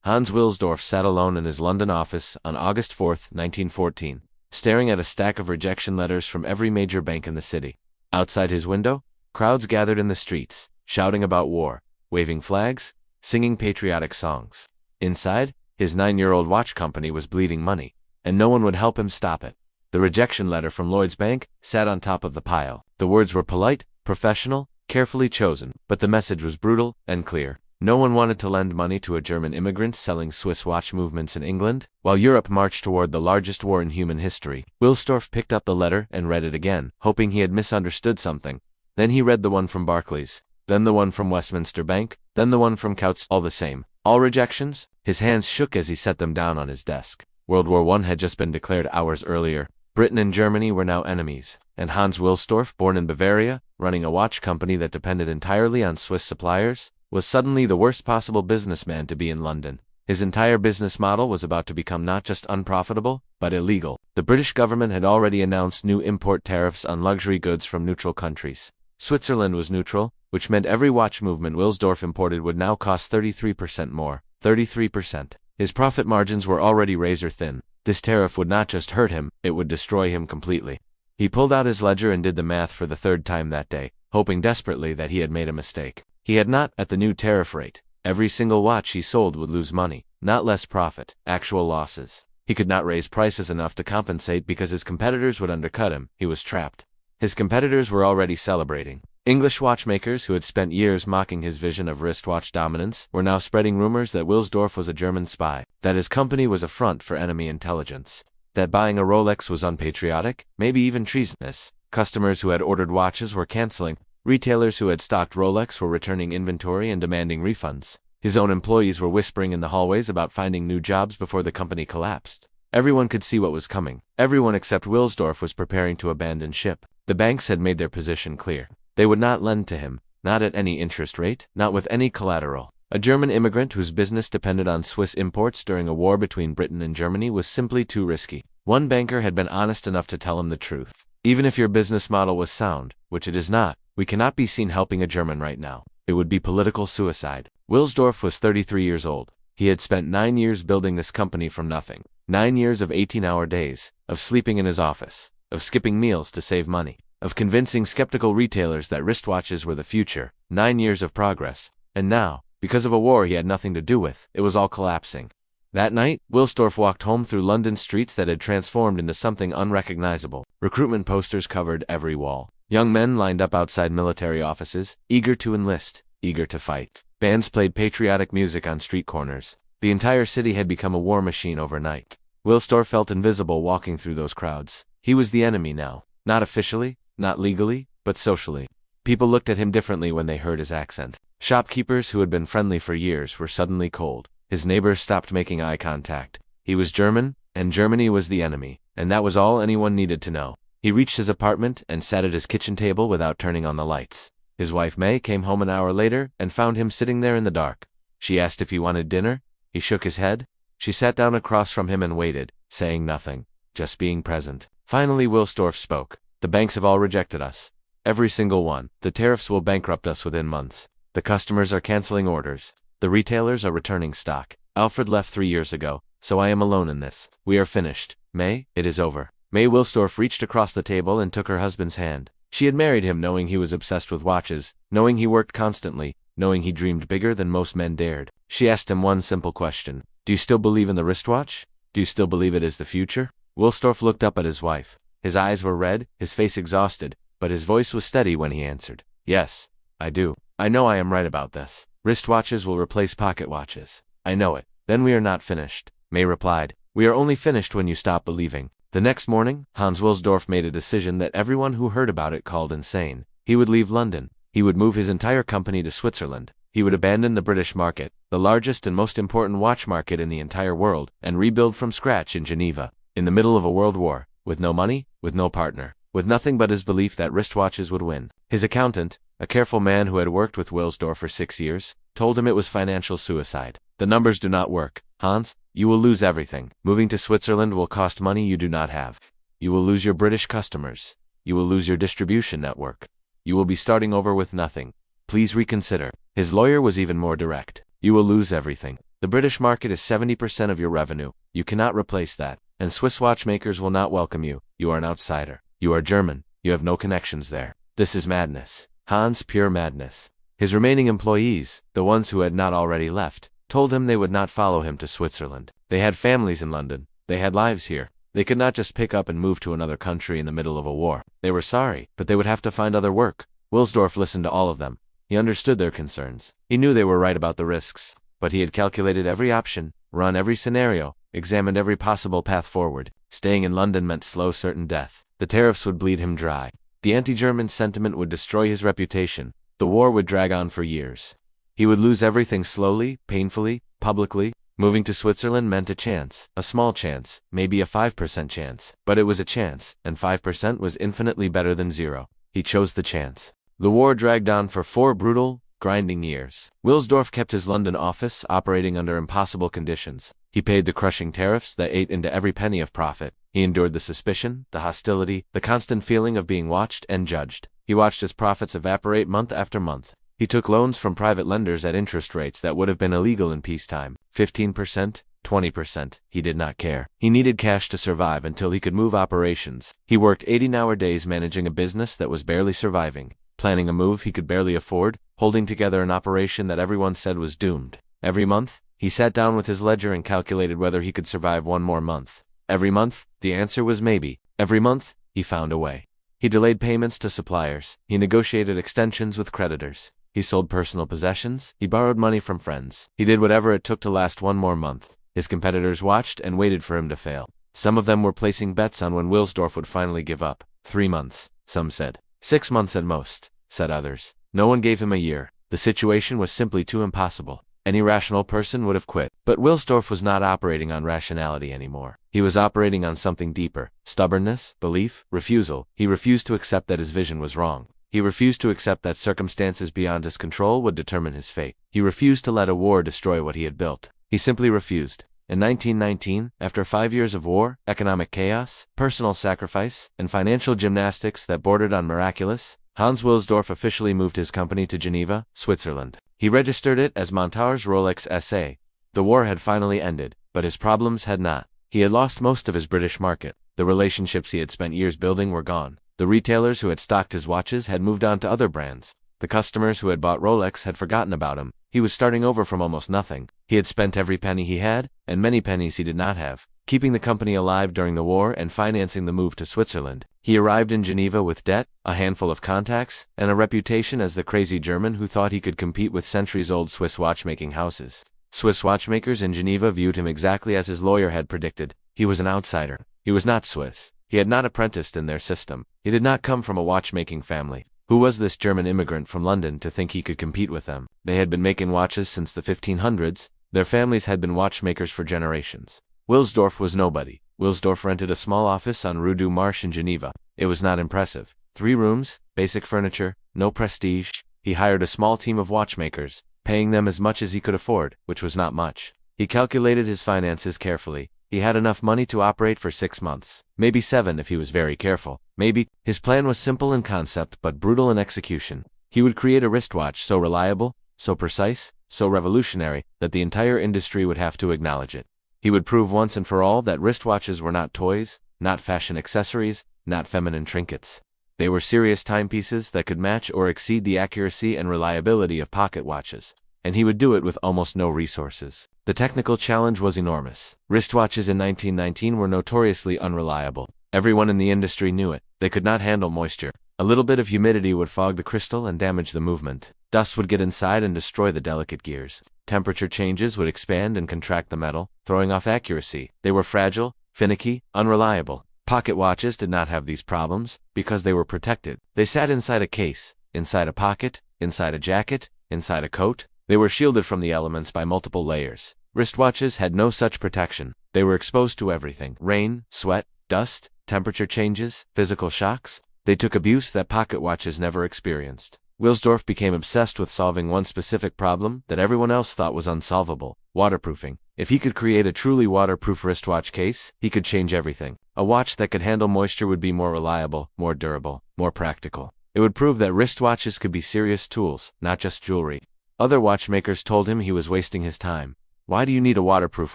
Hans Wilsdorf sat alone in his London office on August 4, 1914, staring at a stack of rejection letters from every major bank in the city. Outside his window, crowds gathered in the streets, shouting about war, waving flags, singing patriotic songs. Inside, his 9-year-old watch company was bleeding money, and no one would help him stop it. The rejection letter from Lloyd's Bank sat on top of the pile. The words were polite, professional, carefully chosen, but the message was brutal and clear. No one wanted to lend money to a German immigrant selling Swiss watch movements in England. While Europe marched toward the largest war in human history, Wilsdorf picked up the letter and read it again, hoping he had misunderstood something. Then he read the one from Barclays, then the one from Westminster Bank, then the one from Coutts. All the same. All rejections? His hands shook as he set them down on his desk. World War I had just been declared hours earlier. Britain and Germany were now enemies, and Hans Wilsdorf, born in Bavaria, running a watch company that depended entirely on Swiss suppliers, was suddenly the worst possible businessman to be in London. His entire business model was about to become not just unprofitable, but illegal. The British government had already announced new import tariffs on luxury goods from neutral countries. Switzerland was neutral, which meant every watch movement Wilsdorf imported would now cost 33% more. 33%. His profit margins were already razor thin. This tariff would not just hurt him, it would destroy him completely. He pulled out his ledger and did the math for the third time that day, hoping desperately that he had made a mistake. He had not. At the new tariff rate, every single watch he sold would lose money, not less profit, actual losses. He could not raise prices enough to compensate because his competitors would undercut him. He was trapped. His competitors were already celebrating. English watchmakers who had spent years mocking his vision of wristwatch dominance were now spreading rumors that Wilsdorf was a German spy, that his company was a front for enemy intelligence, that buying a Rolex was unpatriotic, maybe even treasonous. Customers who had ordered watches were canceling. Retailers who had stocked Rolex were returning inventory and demanding refunds. His own employees were whispering in the hallways about finding new jobs before the company collapsed. Everyone could see what was coming. Everyone except Wilsdorf was preparing to abandon ship. The banks had made their position clear. They would not lend to him, not at any interest rate, not with any collateral. A German immigrant whose business depended on Swiss imports during a war between Britain and Germany was simply too risky. One banker had been honest enough to tell him the truth. Even if your business model was sound, which it is not, we cannot be seen helping a German right now. It would be political suicide. Wilsdorf was 33 years old. He had spent 9 years building this company from nothing. 9 years of 18-hour days, of sleeping in his office, of skipping meals to save money, of convincing skeptical retailers that wristwatches were the future. 9 years of progress. And now, because of a war he had nothing to do with, it was all collapsing. That night, Wilsdorf walked home through London streets that had transformed into something unrecognizable. Recruitment posters covered every wall. Young men lined up outside military offices, eager to enlist, eager to fight. Bands played patriotic music on street corners. The entire city had become a war machine overnight. Wilsdorf felt invisible walking through those crowds. He was the enemy now. Not officially, not legally, but socially. People looked at him differently when they heard his accent. Shopkeepers who had been friendly for years were suddenly cold. His neighbors stopped making eye contact. He was German, and Germany was the enemy, and that was all anyone needed to know. He reached his apartment and sat at his kitchen table without turning on the lights. His wife May came home an hour later and found him sitting there in the dark. She asked if he wanted dinner. He shook his head. She sat down across from him and waited, saying nothing, just being present. Finally Wilsdorf spoke. The banks have all rejected us. Every single one. The tariffs will bankrupt us within months. The customers are canceling orders. The retailers are returning stock. Alfred left 3 years ago, so I am alone in this. We are finished. May, it is over. May Wilsdorf reached across the table and took her husband's hand. She had married him knowing he was obsessed with watches, knowing he worked constantly, knowing he dreamed bigger than most men dared. She asked him one simple question. Do you still believe in the wristwatch? Do you still believe it is the future? Wilsdorf looked up at his wife. His eyes were red, his face exhausted, but his voice was steady when he answered. Yes, I do. I know I am right about this. Wristwatches will replace pocket watches. I know it. Then we are not finished. May replied. We are only finished when you stop believing. The next morning, Hans Wilsdorf made a decision that everyone who heard about it called insane. He would leave London. He would move his entire company to Switzerland. He would abandon the British market, the largest and most important watch market in the entire world, and rebuild from scratch in Geneva, in the middle of a world war, with no money, with no partner, with nothing but his belief that wristwatches would win. His accountant, a careful man who had worked with Wilsdorf for 6 years, told him it was financial suicide. The numbers do not work, Hans. You will lose everything. Moving to Switzerland will cost money you do not have. You will lose your British customers. You will lose your distribution network. You will be starting over with nothing. Please reconsider. His lawyer was even more direct. You will lose everything. The British market is 70% of your revenue. You cannot replace that. And Swiss watchmakers will not welcome you. You are an outsider. You are German. You have no connections there. This is madness. Hans, pure madness. His remaining employees, the ones who had not already left, told him they would not follow him to Switzerland. They had families in London. They had lives here. They could not just pick up and move to another country in the middle of a war. They were sorry, but they would have to find other work. Wilsdorf listened to all of them. He understood their concerns. He knew they were right about the risks, but he had calculated every option, run every scenario, examined every possible path forward. Staying in London meant slow, certain death. The tariffs would bleed him dry. The anti-German sentiment would destroy his reputation. The war would drag on for years. He would lose everything slowly, painfully, publicly. Moving to Switzerland meant a chance, a small chance, maybe a 5% chance. But it was a chance, and 5% was infinitely better than zero. He chose the chance. The war dragged on for 4 brutal, grinding years. Wilsdorf kept his London office operating under impossible conditions. He paid the crushing tariffs that ate into every penny of profit. He endured the suspicion, the hostility, the constant feeling of being watched and judged. He watched his profits evaporate month after month. He took loans from private lenders at interest rates that would have been illegal in peacetime. 15%, 20%, he did not care. He needed cash to survive until he could move operations. He worked 80-hour days managing a business that was barely surviving, planning a move he could barely afford, holding together an operation that everyone said was doomed. Every month, he sat down with his ledger and calculated whether he could survive one more month. Every month, the answer was maybe. Every month, he found a way. He delayed payments to suppliers. He negotiated extensions with creditors. He sold personal possessions. He borrowed money from friends. He did whatever it took to last one more month. His competitors watched and waited for him to fail. Some of them were placing bets on when Wilsdorf would finally give up. 3 months, some said. 6 months at most, said others. No one gave him a year. The situation was simply too impossible. Any rational person would have quit. But Wilsdorf was not operating on rationality anymore. He was operating on something deeper. Stubbornness, belief, refusal. He refused to accept that his vision was wrong. He refused to accept that circumstances beyond his control would determine his fate. He refused to let a war destroy what he had built. He simply refused. In 1919, after 5 years of war, economic chaos, personal sacrifice, and financial gymnastics that bordered on miraculous, Hans Wilsdorf officially moved his company to Geneva, Switzerland. He registered it as Montage's ROLEX SA. The war had finally ended, but his problems had not. He had lost most of his British market. The relationships he had spent years building were gone. The retailers who had stocked his watches had moved on to other brands. The customers who had bought Rolex had forgotten about him. He was starting over from almost nothing. He had spent every penny he had, and many pennies he did not have, keeping the company alive during the war and financing the move to Switzerland. He arrived in Geneva with debt, a handful of contacts, and a reputation as the crazy German who thought he could compete with centuries-old Swiss watchmaking houses. Swiss watchmakers in Geneva viewed him exactly as his lawyer had predicted. He was an outsider. He was not Swiss. He had not apprenticed in their system. He did not come from a watchmaking family. Who was this German immigrant from London to think he could compete with them? They had been making watches since the 1500s. Their families had been watchmakers for generations. Wilsdorf was nobody. Wilsdorf rented a small office on Rue du Marche in Geneva. It was not impressive. 3 rooms, basic furniture, no prestige. He hired a small team of watchmakers, paying them as much as he could afford, which was not much. He calculated his finances carefully. He had enough money to operate for 6 months, maybe 7 if he was very careful. Maybe. His plan was simple in concept but brutal in execution. He would create a wristwatch so reliable, so precise, so revolutionary, that the entire industry would have to acknowledge it. He would prove once and for all that wristwatches were not toys, not fashion accessories, not feminine trinkets. They were serious timepieces that could match or exceed the accuracy and reliability of pocket watches. And he would do it with almost no resources. The technical challenge was enormous. Wristwatches in 1919 were notoriously unreliable. Everyone in the industry knew it. They could not handle moisture. A little bit of humidity would fog the crystal and damage the movement. Dust would get inside and destroy the delicate gears. Temperature changes would expand and contract the metal, throwing off accuracy. They were fragile, finicky, unreliable. Pocket watches did not have these problems because they were protected. They sat inside a case, inside a pocket, inside a jacket, inside a coat. They were shielded from the elements by multiple layers. Wristwatches had no such protection. They were exposed to everything: rain, sweat, dust, temperature changes, physical shocks. They took abuse that pocket watches never experienced. Wilsdorf became obsessed with solving one specific problem that everyone else thought was unsolvable: waterproofing. If he could create a truly waterproof wristwatch case, he could change everything. A watch that could handle moisture would be more reliable, more durable, more practical. It would prove that wristwatches could be serious tools, not just jewelry. Other watchmakers told him he was wasting his time. Why do you need a waterproof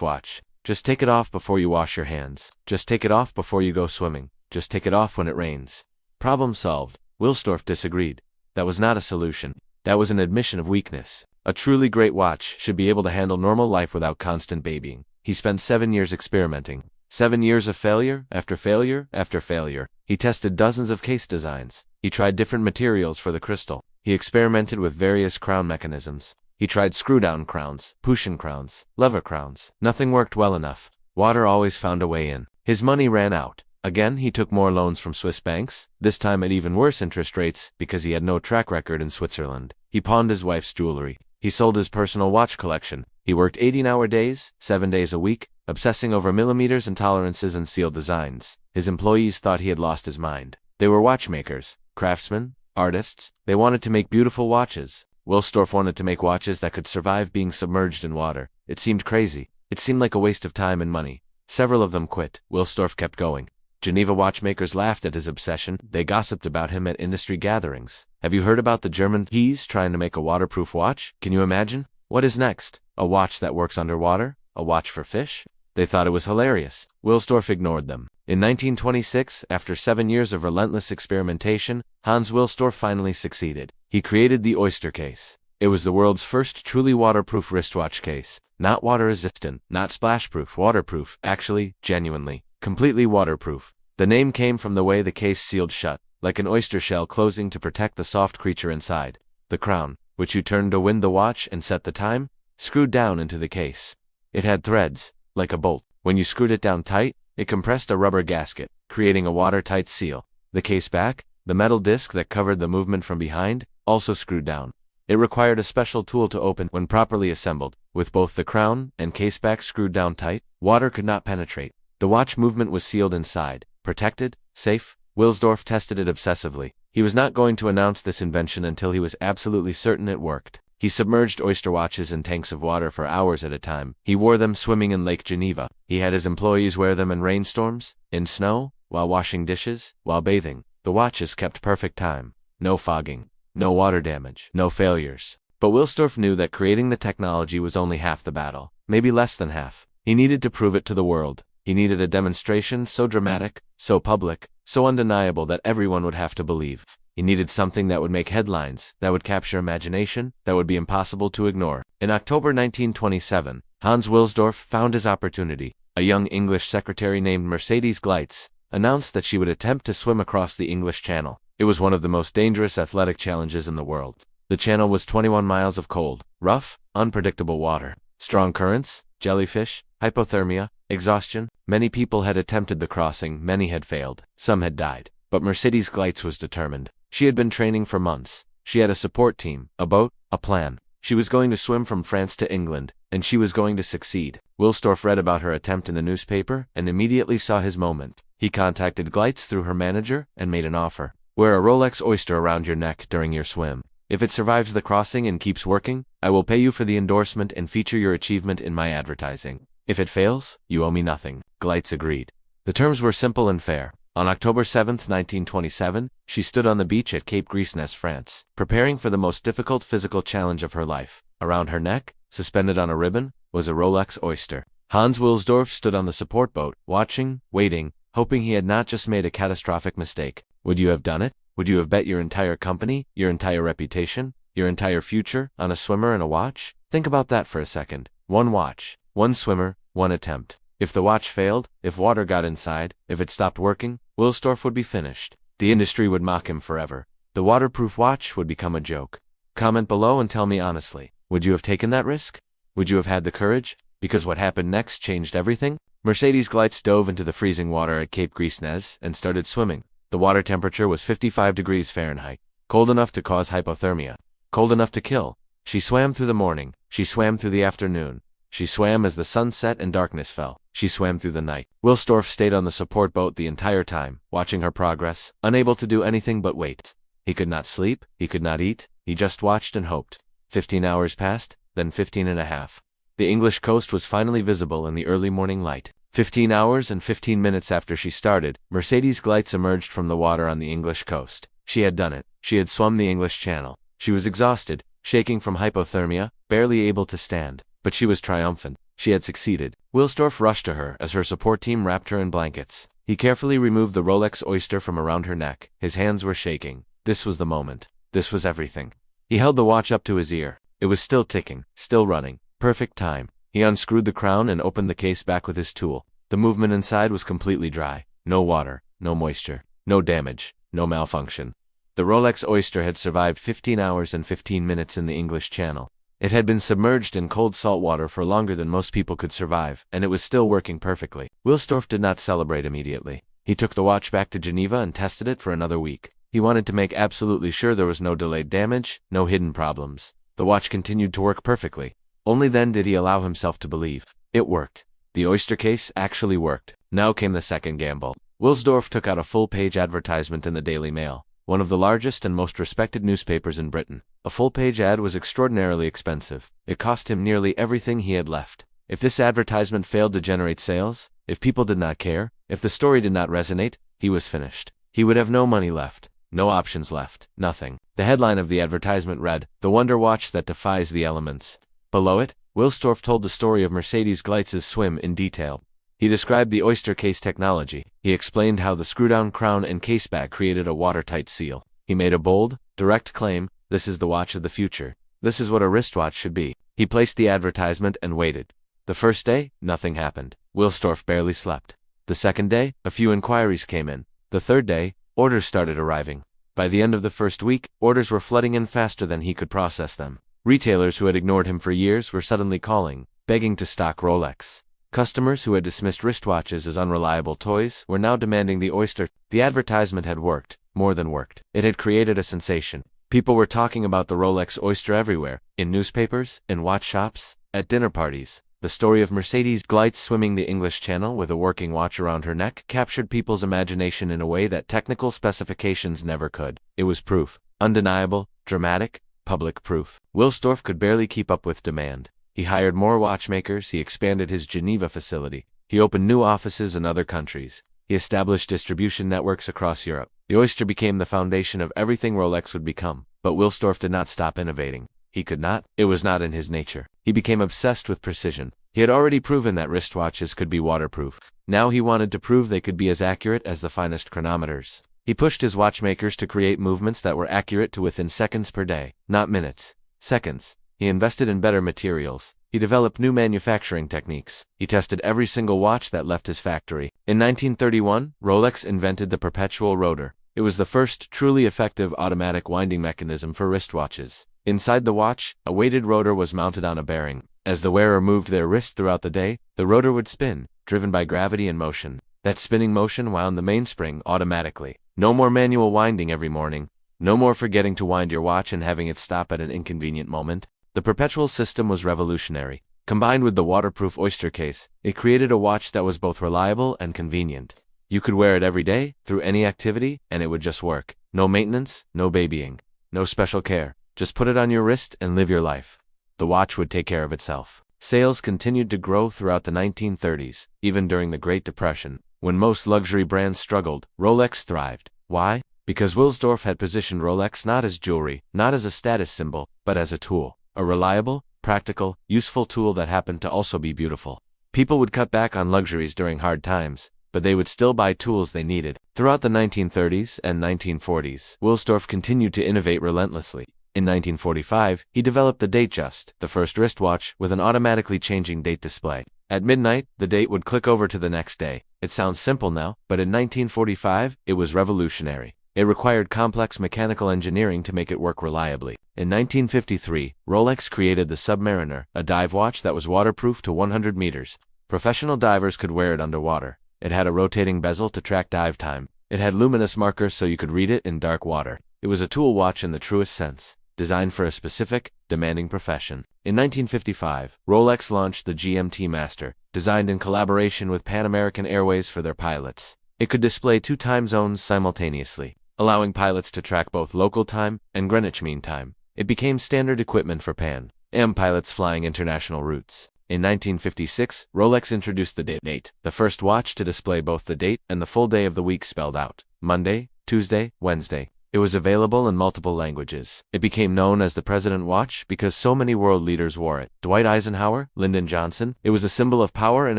watch? Just take it off before you wash your hands. Just take it off before you go swimming. Just take it off when it rains. Problem solved. Wilsdorf disagreed. That was not a solution. That was an admission of weakness. A truly great watch should be able to handle normal life without constant babying. He spent 7 years experimenting. 7 years of failure after failure after failure. He tested dozens of case designs. He tried different materials for the crystal. He experimented with various crown mechanisms. He tried screw-down crowns, push-in crowns, lever crowns. Nothing worked well enough. Water always found a way in. His money ran out. Again, he took more loans from Swiss banks, this time at even worse interest rates because he had no track record in Switzerland. He pawned his wife's jewelry. He sold his personal watch collection. He worked 18-hour days, 7 days a week, obsessing over millimeters and tolerances and sealed designs. His employees thought he had lost his mind. They were watchmakers, craftsmen, artists. They wanted to make beautiful watches. Wilsdorf wanted to make watches that could survive being submerged in water. It seemed crazy. It seemed like a waste of time and money. Several of them quit. Wilsdorf kept going. Geneva watchmakers laughed at his obsession. They gossiped about him at industry gatherings. Have you heard about the German He's trying to make a waterproof watch? Can you imagine? What is next? A watch that works underwater? A watch for fish? They thought it was hilarious. Wilsdorf ignored them. In 1926, after 7 years of relentless experimentation, Hans Wilsdorf finally succeeded. He created the oyster case. It was the world's first truly waterproof wristwatch case. Not water-resistant, not splash-proof, waterproof, actually, genuinely, completely waterproof. The name came from the way the case sealed shut, like an oyster shell closing to protect the soft creature inside. The crown, which you turned to wind the watch and set the time, screwed down into the case. It had threads, like a bolt. When you screwed it down tight, it compressed a rubber gasket, creating a watertight seal. The case back, the metal disc that covered the movement from behind, also screwed down. It required a special tool to open when properly assembled. With both the crown and case back screwed down tight, water could not penetrate. The watch movement was sealed inside, protected, safe. Wilsdorf tested it obsessively. He was not going to announce this invention until he was absolutely certain it worked. He submerged oyster watches in tanks of water for hours at a time. He wore them swimming in Lake Geneva. He had his employees wear them in rainstorms, in snow, while washing dishes, while bathing. The watches kept perfect time. No fogging. No water damage. No failures. But Wilsdorf knew that creating the technology was only half the battle. Maybe less than half. He needed to prove it to the world. He needed a demonstration so dramatic, so public, so undeniable that everyone would have to believe. He needed something that would make headlines, that would capture imagination, that would be impossible to ignore. In October 1927, Hans Wilsdorf found his opportunity. A young English secretary named Mercedes Gleitz announced that she would attempt to swim across the English Channel. It was one of the most dangerous athletic challenges in the world. The channel was 21 miles of cold, rough, unpredictable water. Strong currents, jellyfish, hypothermia, exhaustion. Many people had attempted the crossing, many had failed, some had died. But Mercedes Gleitz was determined. She had been training for months. She had a support team, a boat, a plan. She was going to swim from France to England, and she was going to succeed. Wilsdorf read about her attempt in the newspaper and immediately saw his moment. He contacted Gleitz through her manager and made an offer. Wear a Rolex oyster around your neck during your swim. If it survives the crossing and keeps working, I will pay you for the endorsement and feature your achievement in my advertising. If it fails, you owe me nothing. Gleitz agreed. The terms were simple and fair. On October 7, 1927, she stood on the beach at Cape Grisnez, France, preparing for the most difficult physical challenge of her life. Around her neck, suspended on a ribbon, was a Rolex oyster. Hans Wilsdorf stood on the support boat, watching, waiting, hoping he had not just made a catastrophic mistake. Would you have done it? Would you have bet your entire company, your entire reputation, your entire future on a swimmer and a watch? Think about that for a second. One watch, one swimmer, one attempt. If the watch failed, if water got inside, if it stopped working, Wilsdorf would be finished. The industry would mock him forever. The waterproof watch would become a joke. Comment below and tell me honestly, would you have taken that risk? Would you have had the courage? Because what happened next changed everything. Mercedes Gleitz dove into the freezing water at Cape Grisnez and started swimming. The water temperature was 55 degrees Fahrenheit, cold enough to cause hypothermia, cold enough to kill. She swam through the morning. She swam through the afternoon. She swam as the sun set and darkness fell. She swam through the night. Wilsdorf stayed on the support boat the entire time, watching her progress, unable to do anything but wait. He could not sleep, he could not eat, he just watched and hoped. 15 hours passed, then 15 and a half. The English coast was finally visible in the early morning light. 15 hours and 15 minutes after she started, Mercedes Gleitz emerged from the water on the English coast. She had done it. She had swum the English Channel. She was exhausted, shaking from hypothermia, barely able to stand. But she was triumphant. She had succeeded. Wilsdorf rushed to her as her support team wrapped her in blankets. He carefully removed the Rolex oyster from around her neck. His hands were shaking. This was the moment. This was everything. He held the watch up to his ear. It was still ticking, still running. Perfect time. He unscrewed the crown and opened the case back with his tool. The movement inside was completely dry. No water, no moisture, no damage, no malfunction. The Rolex oyster had survived 15 hours and 15 minutes in the English Channel. It had been submerged in cold salt water for longer than most people could survive, and it was still working perfectly. Wilsdorf did not celebrate immediately. He took the watch back to Geneva and tested it for another week. He wanted to make absolutely sure there was no delayed damage, no hidden problems. The watch continued to work perfectly. Only then did he allow himself to believe. It worked. The oyster case actually worked. Now came the second gamble. Wilsdorf took out a full-page advertisement in the Daily Mail, one of the largest and most respected newspapers in Britain. A full-page ad was extraordinarily expensive. It cost him nearly everything he had left. If this advertisement failed to generate sales, if people did not care, if the story did not resonate, he was finished. He would have no money left, no options left, nothing. The headline of the advertisement read, "The Wonder Watch That Defies the Elements." Below it, Wilsdorf told the story of Mercedes Glitz's swim in detail. He described the oyster case technology. He explained how the screw-down crown and case back created a watertight seal. He made a bold, direct claim: this is the watch of the future. This is what a wristwatch should be. He placed the advertisement and waited. The first day, nothing happened. Wilsdorf barely slept. The second day, a few inquiries came in. The third day, orders started arriving. By the end of the first week, orders were flooding in faster than he could process them. Retailers who had ignored him for years were suddenly calling, begging to stock Rolex. Customers who had dismissed wristwatches as unreliable toys were now demanding the oyster. The advertisement had worked, more than worked. It had created a sensation. People were talking about the Rolex oyster everywhere, in newspapers, in watch shops, at dinner parties. The story of Mercedes Glitz swimming the English Channel with a working watch around her neck captured people's imagination in a way that technical specifications never could. It was proof. Undeniable, dramatic, public proof. Wilsdorf could barely keep up with demand. He hired more watchmakers, he expanded his Geneva facility, he opened new offices in other countries, he established distribution networks across Europe. The oyster became the foundation of everything Rolex would become. But Wilsdorf did not stop innovating. He could not. It was not in his nature. He became obsessed with precision. He had already proven that wristwatches could be waterproof. Now he wanted to prove they could be as accurate as the finest chronometers. He pushed his watchmakers to create movements that were accurate to within seconds per day, not minutes, seconds. He invested in better materials. He developed new manufacturing techniques. He tested every single watch that left his factory. In 1931, Rolex invented the perpetual rotor. It was the first truly effective automatic winding mechanism for wristwatches. Inside the watch, a weighted rotor was mounted on a bearing. As the wearer moved their wrist throughout the day, the rotor would spin, driven by gravity and motion. That spinning motion wound the mainspring automatically. No more manual winding every morning. No more forgetting to wind your watch and having it stop at an inconvenient moment. The perpetual system was revolutionary. Combined with the waterproof oyster case, it created a watch that was both reliable and convenient. You could wear it every day, through any activity, and it would just work. No maintenance, no babying, no special care. Just put it on your wrist and live your life. The watch would take care of itself. Sales continued to grow throughout the 1930s, even during the Great Depression. When most luxury brands struggled, Rolex thrived. Why? Because Wilsdorf had positioned Rolex not as jewelry, not as a status symbol, but as a tool. A reliable, practical, useful tool that happened to also be beautiful. People would cut back on luxuries during hard times, but they would still buy tools they needed. Throughout the 1930s and 1940s, Wilsdorf continued to innovate relentlessly. In 1945, he developed the Datejust, the first wristwatch with an automatically changing date display. At midnight, the date would click over to the next day. It sounds simple now, but in 1945, it was revolutionary. It required complex mechanical engineering to make it work reliably. In 1953, Rolex created the Submariner, a dive watch that was waterproof to 100 meters. Professional divers could wear it underwater. It had a rotating bezel to track dive time. It had luminous markers so you could read it in dark water. It was a tool watch in the truest sense, designed for a specific, demanding profession. In 1955, Rolex launched the GMT Master, designed in collaboration with Pan American Airways for their pilots. It could display 2 time zones simultaneously, allowing pilots to track both local time and Greenwich Mean Time. It became standard equipment for Pan Am pilots flying international routes. In 1956, Rolex introduced the date, the first watch to display both the date and the full day of the week spelled out: Monday, Tuesday, Wednesday, It was available in multiple languages. It became known as the President Watch because so many world leaders wore it. Dwight Eisenhower, Lyndon Johnson. It was a symbol of power and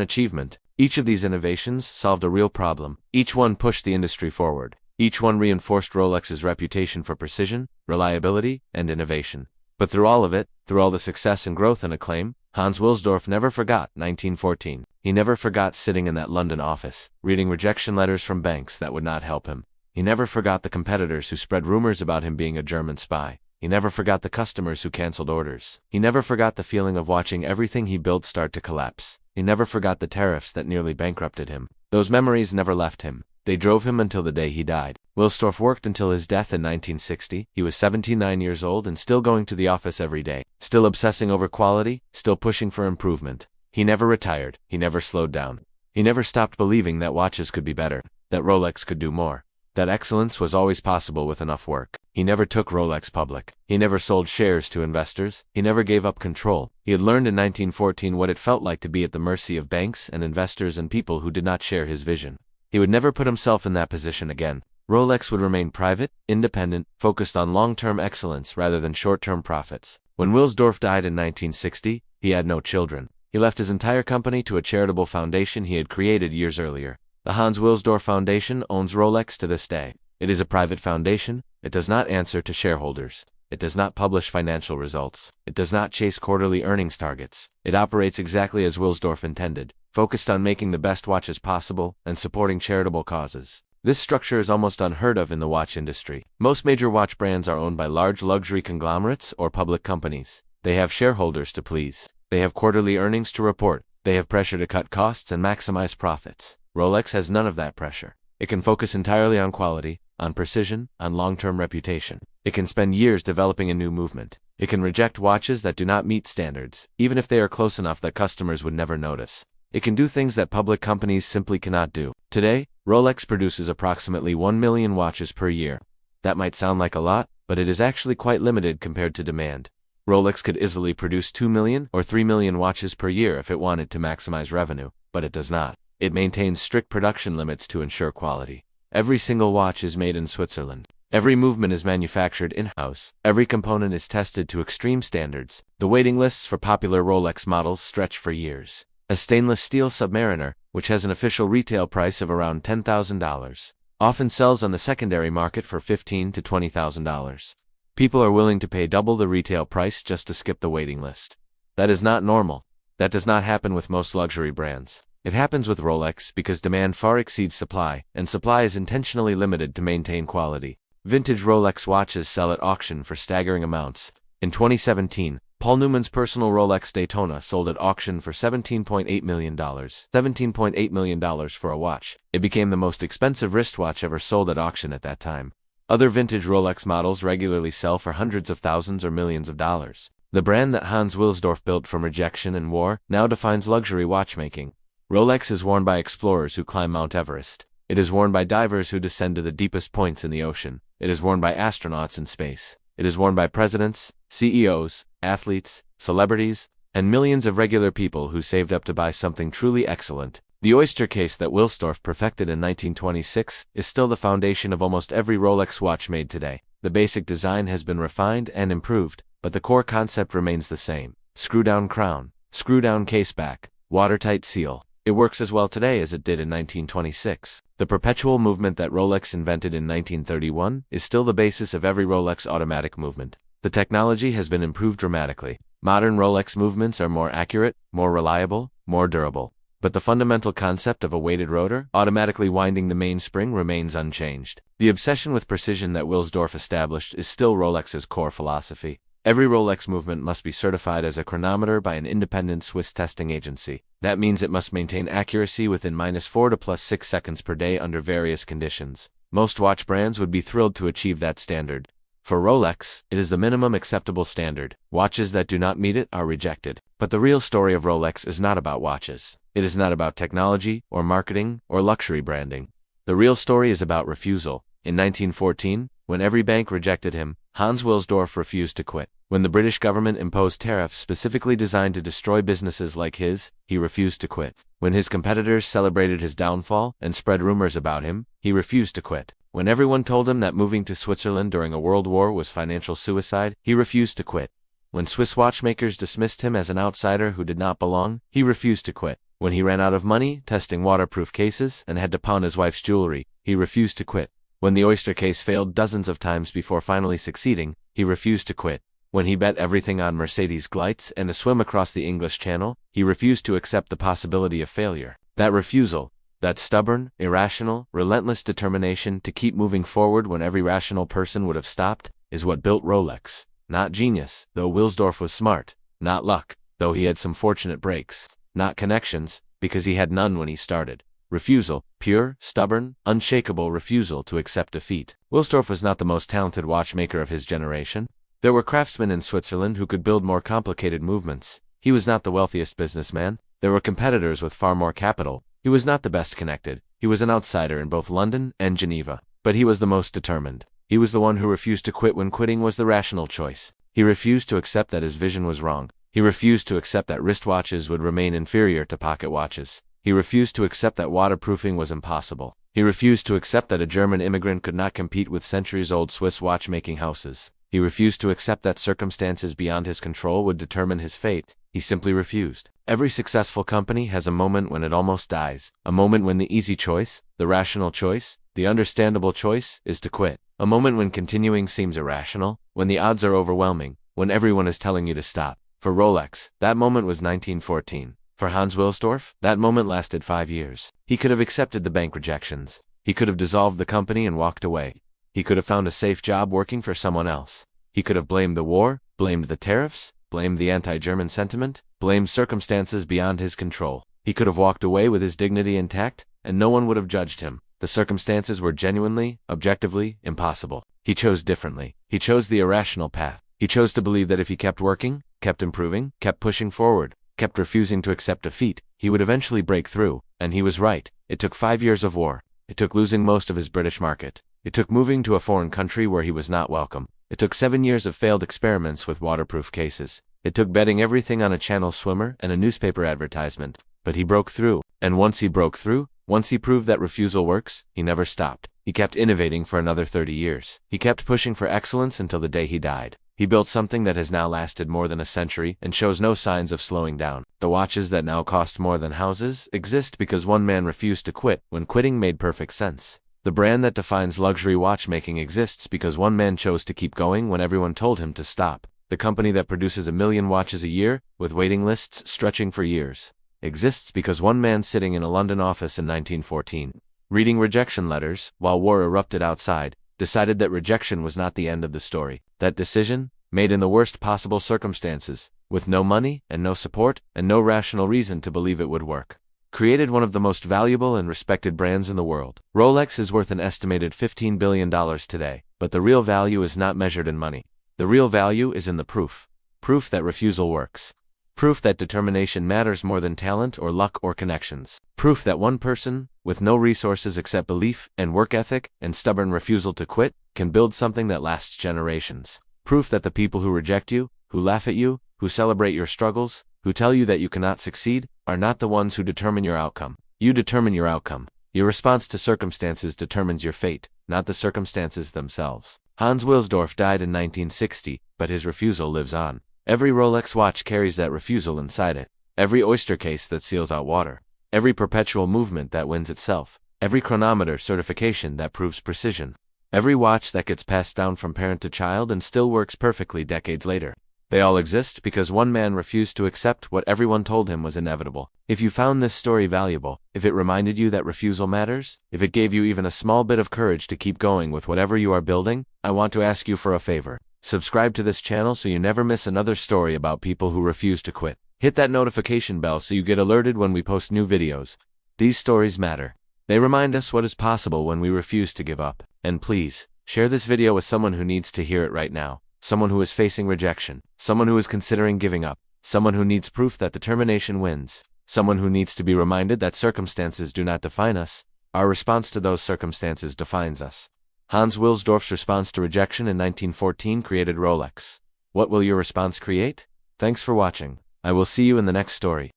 achievement. Each of these innovations solved a real problem. Each one pushed the industry forward. Each one reinforced Rolex's reputation for precision, reliability, and innovation. But through all of it, through all the success and growth and acclaim, Hans Wilsdorf never forgot 1914. He never forgot sitting in that London office, reading rejection letters from banks that would not help him. He never forgot the competitors who spread rumors about him being a German spy. He never forgot the customers who canceled orders. He never forgot the feeling of watching everything he built start to collapse. He never forgot the tariffs that nearly bankrupted him. Those memories never left him. They drove him until the day he died. Wilsdorf worked until his death in 1960. He was 79 years old and still going to the office every day, still obsessing over quality, still pushing for improvement. He never retired. He never slowed down. He never stopped believing that watches could be better, that Rolex could do more, that excellence was always possible with enough work. He never took Rolex public. He never sold shares to investors. He never gave up control. He had learned in 1914 what it felt like to be at the mercy of banks and investors and people who did not share his vision. He would never put himself in that position again. Rolex would remain private, independent, focused on long-term excellence rather than short-term profits. When Wilsdorf died in 1960, he had no children. He left his entire company to a charitable foundation he had created years earlier. The Hans Wilsdorf Foundation owns Rolex to this day. It is a private foundation. It does not answer to shareholders. It does not publish financial results. It does not chase quarterly earnings targets. It operates exactly as Wilsdorf intended, focused on making the best watches possible and supporting charitable causes. This structure is almost unheard of in the watch industry. Most major watch brands are owned by large luxury conglomerates or public companies. They have shareholders to please. They have quarterly earnings to report. They have pressure to cut costs and maximize profits. Rolex has none of that pressure. It can focus entirely on quality, on precision, on long-term reputation. It can spend years developing a new movement. It can reject watches that do not meet standards, even if they are close enough that customers would never notice. It can do things that public companies simply cannot do. Today, Rolex produces approximately 1 million watches per year. That might sound like a lot, but it is actually quite limited compared to demand. Rolex could easily produce 2 million or 3 million watches per year if it wanted to maximize revenue, but it does not. It maintains strict production limits to ensure quality. Every single watch is made in Switzerland. Every movement is manufactured in-house. Every component is tested to extreme standards. The waiting lists for popular Rolex models stretch for years. A stainless steel Submariner, which has an official retail price of around $10,000, often sells on the secondary market for $15,000 to $20,000. People are willing to pay double the retail price just to skip the waiting list. That is not normal. That does not happen with most luxury brands. It happens with Rolex because demand far exceeds supply, and supply is intentionally limited to maintain quality. Vintage Rolex watches sell at auction for staggering amounts. In 2017, Paul Newman's personal Rolex Daytona sold at auction for $17.8 million. $17.8 million for a watch. It became the most expensive wristwatch ever sold at auction at that time. Other vintage Rolex models regularly sell for hundreds of thousands or millions of dollars. The brand that Hans Wilsdorf built from rejection and war now defines luxury watchmaking. Rolex is worn by explorers who climb Mount Everest. It is worn by divers who descend to the deepest points in the ocean. It is worn by astronauts in space. It is worn by presidents, CEOs, athletes, celebrities, and millions of regular people who saved up to buy something truly excellent. The oyster case that Wilsdorf perfected in 1926 is still the foundation of almost every Rolex watch made today. The basic design has been refined and improved, but the core concept remains the same. Screw-down crown, screw-down case back, watertight seal. It works as well today as it did in 1926. The perpetual movement that Rolex invented in 1931 is still the basis of every Rolex automatic movement. The technology has been improved dramatically. Modern Rolex movements are more accurate, more reliable, more durable. But the fundamental concept of a weighted rotor, automatically winding the mainspring, remains unchanged. The obsession with precision that Wilsdorf established is still Rolex's core philosophy. Every Rolex movement must be certified as a chronometer by an independent Swiss testing agency. That means it must maintain accuracy within -4 to +6 seconds per day under various conditions. Most watch brands would be thrilled to achieve that standard. For Rolex, it is the minimum acceptable standard. Watches that do not meet it are rejected. But the real story of Rolex is not about watches. It is not about technology, or marketing, or luxury branding. The real story is about refusal. In 1914, when every bank rejected him, Hans Wilsdorf refused to quit. When the British government imposed tariffs specifically designed to destroy businesses like his, he refused to quit. When his competitors celebrated his downfall and spread rumors about him, he refused to quit. When everyone told him that moving to Switzerland during a world war was financial suicide, he refused to quit. When Swiss watchmakers dismissed him as an outsider who did not belong, he refused to quit. When he ran out of money testing waterproof cases and had to pawn his wife's jewelry, he refused to quit. When the oyster case failed dozens of times before finally succeeding, he refused to quit. When he bet everything on Mercedes Gleitz and a swim across the English Channel, he refused to accept the possibility of failure. That refusal, that stubborn, irrational, relentless determination to keep moving forward when every rational person would have stopped, is what built Rolex. Not genius, though Wilsdorf was smart. Not luck, though he had some fortunate breaks. Not connections, because he had none when he started. Refusal, pure, stubborn, unshakable refusal to accept defeat. Wilsdorf was not the most talented watchmaker of his generation. There were craftsmen in Switzerland who could build more complicated movements. He was not the wealthiest businessman. There were competitors with far more capital. He was not the best connected. He was an outsider in both London and Geneva. But he was the most determined. He was the one who refused to quit when quitting was the rational choice. He refused to accept that his vision was wrong. He refused to accept that wristwatches would remain inferior to pocket watches. He refused to accept that waterproofing was impossible. He refused to accept that a German immigrant could not compete with centuries-old Swiss watchmaking houses. He refused to accept that circumstances beyond his control would determine his fate. He simply refused. Every successful company has a moment when it almost dies. A moment when the easy choice, the rational choice, the understandable choice is to quit. A moment when continuing seems irrational, when the odds are overwhelming, when everyone is telling you to stop. For Rolex, that moment was 1914. For Hans Wilsdorf, that moment lasted 5 years. He could have accepted the bank rejections. He could have dissolved the company and walked away. He could have found a safe job working for someone else. He could have blamed the war, blamed the tariffs, blamed the anti-German sentiment, blamed circumstances beyond his control. He could have walked away with his dignity intact, and no one would have judged him. The circumstances were genuinely, objectively, impossible. He chose differently. He chose the irrational path. He chose to believe that if he kept working, kept improving, kept pushing forward, kept refusing to accept defeat, he would eventually break through. And he was right. It took 5 years of war. It took losing most of his British market. It took moving to a foreign country where he was not welcome. It took 7 years of failed experiments with waterproof cases. It took betting everything on a channel swimmer and a newspaper advertisement. But he broke through. And once he broke through, once he proved that refusal works, he never stopped. He kept innovating for another 30 years. He kept pushing for excellence until the day he died. He built something that has now lasted more than a century and shows no signs of slowing down. The watches that now cost more than houses exist because one man refused to quit when quitting made perfect sense. The brand that defines luxury watchmaking exists because one man chose to keep going when everyone told him to stop. The company that produces 1 million watches a year, with waiting lists stretching for years, exists because one man sitting in a London office in 1914, reading rejection letters while war erupted outside, decided that rejection was not the end of the story. That decision, made in the worst possible circumstances, with no money and no support and no rational reason to believe it would work, created one of the most valuable and respected brands in the world. Rolex is worth an estimated $15 billion today, but the real value is not measured in money. The real value is in the proof. Proof that refusal works. Proof that determination matters more than talent or luck or connections. Proof that one person, with no resources except belief and work ethic and stubborn refusal to quit, can build something that lasts generations. Proof that the people who reject you, who laugh at you, who celebrate your struggles, who tell you that you cannot succeed, are not the ones who determine your outcome. You determine your outcome. Your response to circumstances determines your fate, not the circumstances themselves. Hans Wilsdorf died in 1960, but his refusal lives on. Every Rolex watch carries that refusal inside it. Every oyster case that seals out water. Every perpetual movement that wins itself. Every chronometer certification that proves precision. Every watch that gets passed down from parent to child and still works perfectly decades later. They all exist because one man refused to accept what everyone told him was inevitable. If you found this story valuable, if it reminded you that refusal matters, if it gave you even a small bit of courage to keep going with whatever you are building, I want to ask you for a favor. Subscribe to this channel so you never miss another story about people who refuse to quit. Hit that notification bell so you get alerted when we post new videos. These stories matter. They remind us what is possible when we refuse to give up. And please, share this video with someone who needs to hear it right now. Someone who is facing rejection. Someone who is considering giving up. Someone who needs proof that determination wins. Someone who needs to be reminded that circumstances do not define us. Our response to those circumstances defines us. Hans Wilsdorf's response to rejection in 1914 created Rolex. What will your response create? Thanks for watching. I will see you in the next story.